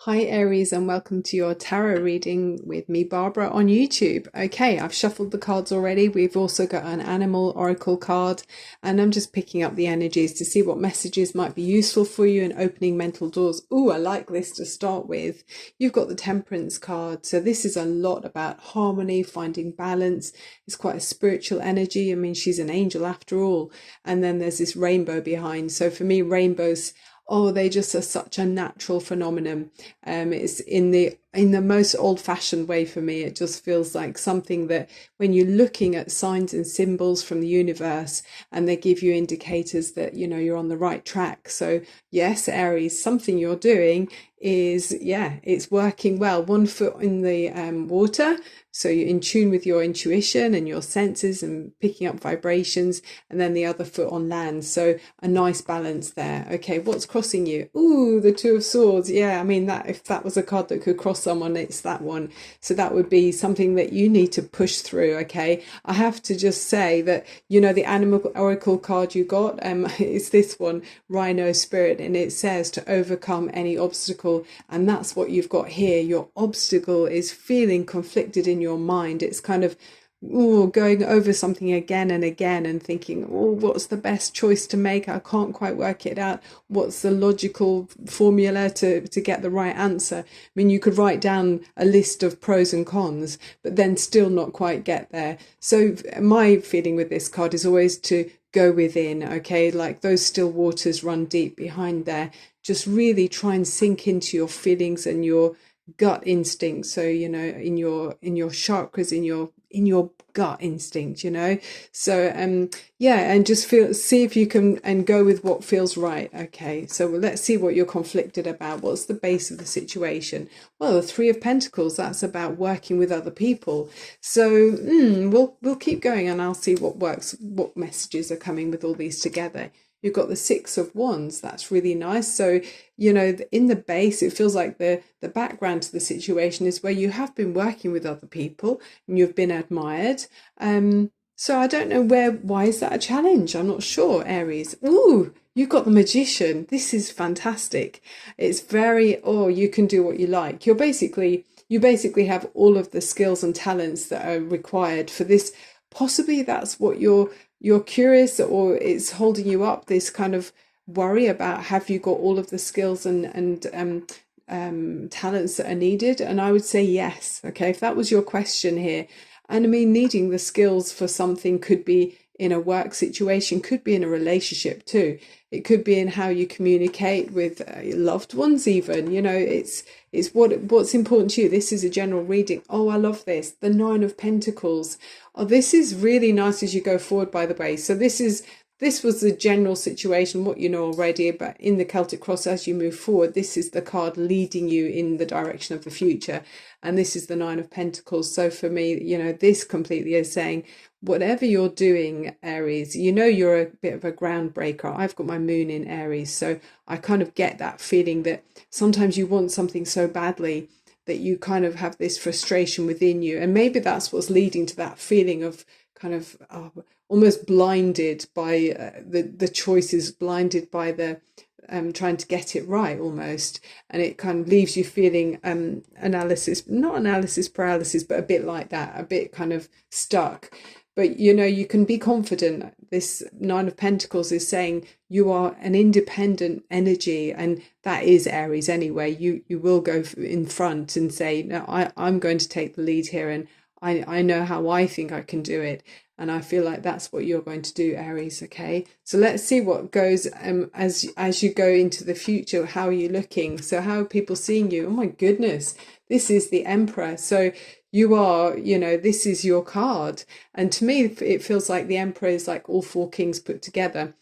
Hi Aries, and welcome to your tarot reading with me, Barbara, on YouTube. Okay, I've shuffled the cards already. We've also got an animal oracle card, and I'm just picking up the energies to see what messages might be useful for you in opening mental doors. Ooh, I like this to start with. You've got the Temperance card, so this is a lot about harmony, finding balance. It's quite a spiritual energy. I mean, she's an angel after all. And then there's this rainbow behind. So for me, rainbows, oh, they just are such a natural phenomenon. It's in the most old-fashioned way for me. It just feels like something that when you're looking at signs and symbols from the universe, and they give you indicators that you're on the right track. So yes, Aries, something you're doing is, yeah, it's working well. One foot in the water, so you're in tune with your intuition and your senses and picking up vibrations, and then the other foot on land. So a nice balance there. Okay, what's crossing you? Ooh, the Two of Swords. Yeah, I mean, that if that was a card that could cross someone, it's that one. So that would be something that you need to push through. Okay, I have to just say that the animal oracle card you got it's this one, Rhino Spirit, and it says to overcome any obstacle, and that's what you've got here. Your obstacle is feeling conflicted in your mind. It's kind of going over something again and again and thinking, what's the best choice to make? I can't quite work it out. What's the logical formula to get the right answer? I mean, you could write down a list of pros and cons, but then still not quite get there. So my feeling with this card is always to go within, okay? Like those still waters run deep behind there. Just really try and sink into your feelings and your gut instinct. So in your chakras, in your gut instinct, so yeah, and just see if you can and go with what feels right. Okay, so let's see what you're conflicted about. What's the base of the situation? Well, the Three of Pentacles, that's about working with other people. So we'll keep going, and I'll see what works, what messages are coming with all these together. You've got the Six of Wands. That's really nice. So, in the base, it feels like the background to the situation is where you have been working with other people and you've been admired. So I don't know why is that a challenge? I'm not sure, Aries. Ooh, you've got the Magician. This is fantastic. It's very, you can do what you like. You basically have all of the skills and talents that are required for this. Possibly that's what you're curious, or it's holding you up, this kind of worry about, have you got all of the skills and talents that are needed? And I would say yes. Okay, if that was your question here. And I mean, needing the skills for something could be in a work situation, could be in a relationship too. It could be in how you communicate with loved ones even. It's what's important to you. This is a general reading. Oh, I love this. The Nine of Pentacles. Oh, this is really nice as you go forward, by the way. So this was the general situation, what you know already, but in the Celtic Cross, as you move forward, this is the card leading you in the direction of the future. And this is the Nine of Pentacles. So for me, this completely is saying, whatever you're doing, Aries, you're a bit of a groundbreaker. I've got my moon in Aries, so I kind of get that feeling that sometimes you want something so badly that you kind of have this frustration within you. And maybe that's what's leading to that feeling of kind of almost blinded by the choices, blinded by the trying to get it right almost. And it kind of leaves you feeling not analysis paralysis, but a bit like that, a bit kind of stuck. But you can be confident. This Nine of Pentacles is saying you are an independent energy, and that is Aries anyway. You will go in front and say, no, I'm going to take the lead here, and I know how I think I can do it. And I feel like that's what you're going to do, Aries. Okay, so let's see what goes as you go into the future. How are you looking? So how are people seeing you? Oh my goodness, this is the Emperor. So you are, this is your card. And to me, it feels like the Emperor is like all four kings put together.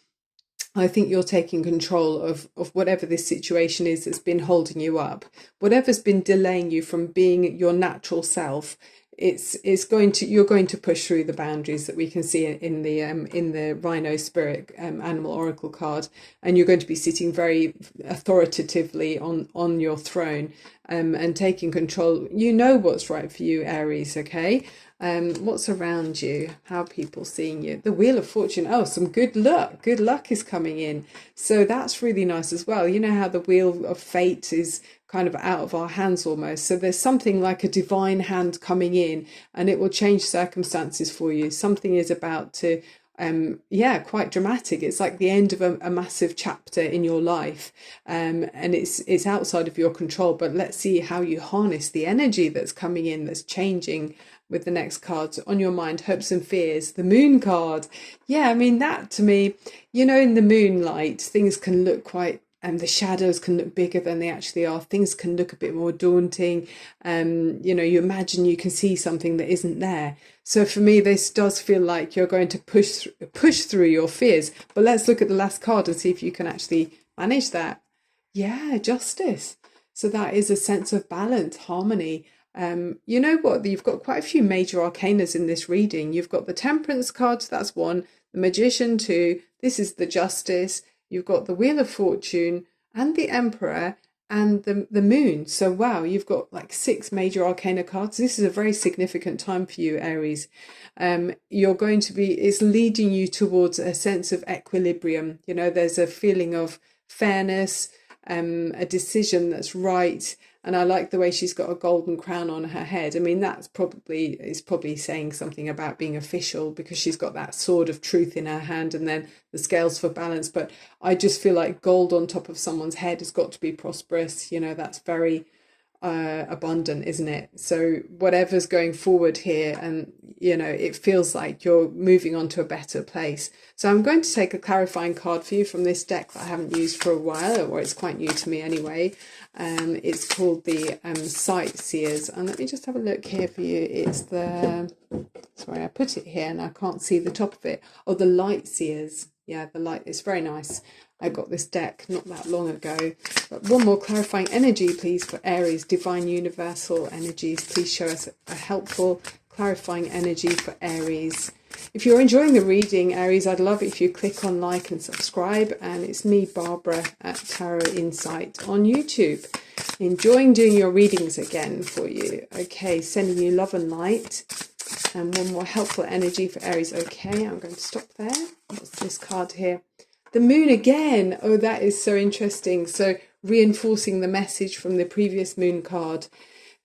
I think you're taking control of whatever this situation is that's been holding you up, whatever's been delaying you from being your natural self. You're going to push through the boundaries that we can see in the Rhino Spirit animal oracle card, and you're going to be sitting very authoritatively on your throne and taking control. You know what's right for you, Aries. Okay, what's around you? How are people seeing you? The Wheel of Fortune. Oh, some good luck. Good luck is coming in. So that's really nice as well. You know how the Wheel of Fate is kind of out of our hands almost. So there's something like a divine hand coming in, and it will change circumstances for you. Something is about to quite dramatic. It's like the end of a massive chapter in your life, and it's outside of your control. But let's see how you harness the energy that's coming in, that's changing with the next cards on your mind. Hopes and fears, the moon card. Yeah, I mean, that to me, in the moonlight, things can look quite, the shadows can look bigger than they actually are. Things can look a bit more daunting. You imagine you can see something that isn't there. So for me, this does feel like you're going to push through your fears. But let's look at the last card and see if you can actually manage that. Yeah, justice. So that is a sense of balance, harmony. You know what? You've got quite a few major arcanas in this reading. You've got the Temperance card, that's one. The Magician, two. This is the Justice. You've got the Wheel of Fortune and the Emperor and the Moon. So wow, you've got like 6 major arcana cards. This is a very significant time for you, Aries. It's leading you towards a sense of equilibrium. There's a feeling of fairness, a decision that's right. And I like the way she's got a golden crown on her head. I mean, is probably saying something about being official, because she's got that sword of truth in her hand and then the scales for balance. But I just feel like gold on top of someone's head has got to be prosperous. That's very abundant, isn't it? So whatever's going forward here, and it feels like you're moving on to a better place. So I'm going to take a clarifying card for you from this deck that I haven't used for a while, or it's quite new to me anyway. It's called the Sightseers, and let me just have a look here for you. It's sorry, I put it here and I can't see the top of it. Oh, the Lightseers. Yeah, the light. It's very nice. I got this deck not that long ago. But one more clarifying energy, please, for Aries. Divine universal energies, please show us a helpful clarifying energy for Aries. If you're enjoying the reading, Aries, I'd love it if you click on like and subscribe. And it's me, Barbara, at Tarot Insight on YouTube. Enjoying doing your readings again for you. Okay, sending you love and light. And one more helpful energy for Aries. Okay, I'm going to stop there. What's this card here? The Moon again. Oh, that is so interesting. So reinforcing the message from the previous Moon card.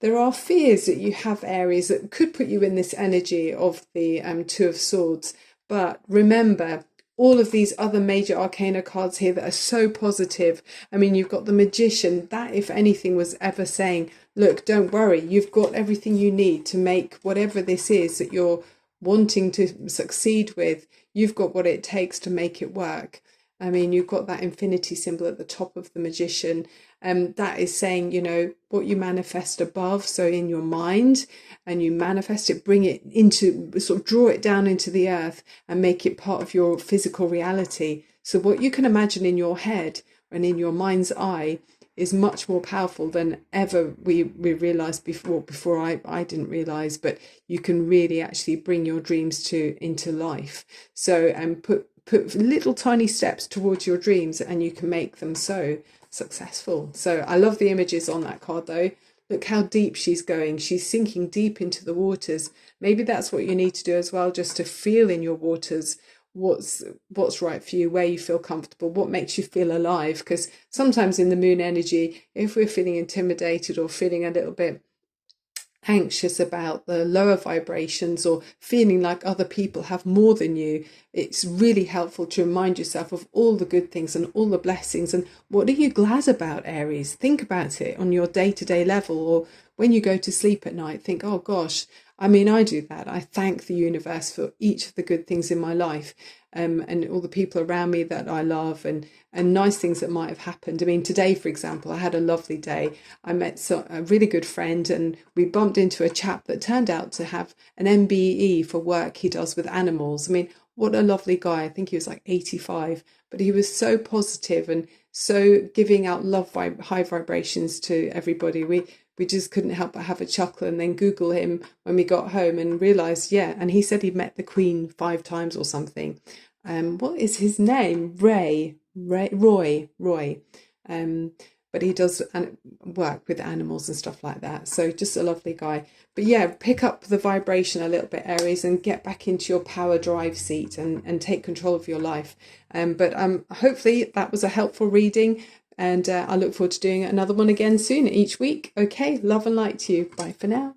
There are fears that you have, Aries, that could put you in this energy of the Two of Swords. But remember, all of these other major arcana cards here that are so positive. I mean, you've got the Magician. That, if anything, was ever saying, look, don't worry. You've got everything you need to make whatever this is that you're wanting to succeed with. You've got what it takes to make it work. I mean, you've got that infinity symbol at the top of the Magician. That is saying, what you manifest above, so in your mind, and you manifest it, bring it into, sort of draw it down into the earth and make it part of your physical reality. So what you can imagine in your head and in your mind's eye is much more powerful than ever we realized before I didn't realize, but you can really actually bring your dreams into life. So, and put little tiny steps towards your dreams, and you can make them so successful. So I love the images on that card though. Look how deep she's going. She's sinking deep into the waters. Maybe that's what you need to do as well, just to feel in your waters what's right for you, where you feel comfortable, what makes you feel alive. Because sometimes in the Moon energy, if we're feeling intimidated or feeling a little bit anxious about the lower vibrations, or feeling like other people have more than you, it's really helpful to remind yourself of all the good things and all the blessings. And what are you glad about, Aries? Think about it on your day-to-day level, or when you go to sleep at night, think, oh gosh, I mean, I do that. I thank the universe for each of the good things in my life, and all the people around me that I love, and nice things that might have happened. I mean, today, for example, I had a lovely day. I met a really good friend, and we bumped into a chap that turned out to have an MBE for work he does with animals. I mean, what a lovely guy. I think he was like 85, but he was so positive and so giving out love, high vibrations to everybody. We just couldn't help but have a chuckle, and then Google him when we got home and realised, yeah, and he said he'd met the Queen 5 times or something. What is his name? Roy. But he does work with animals and stuff like that. So just a lovely guy. But yeah, pick up the vibration a little bit, Aries, and get back into your power drive seat and take control of your life. But hopefully that was a helpful reading. And I look forward to doing another one again soon each week. Okay, love and light to you. Bye for now.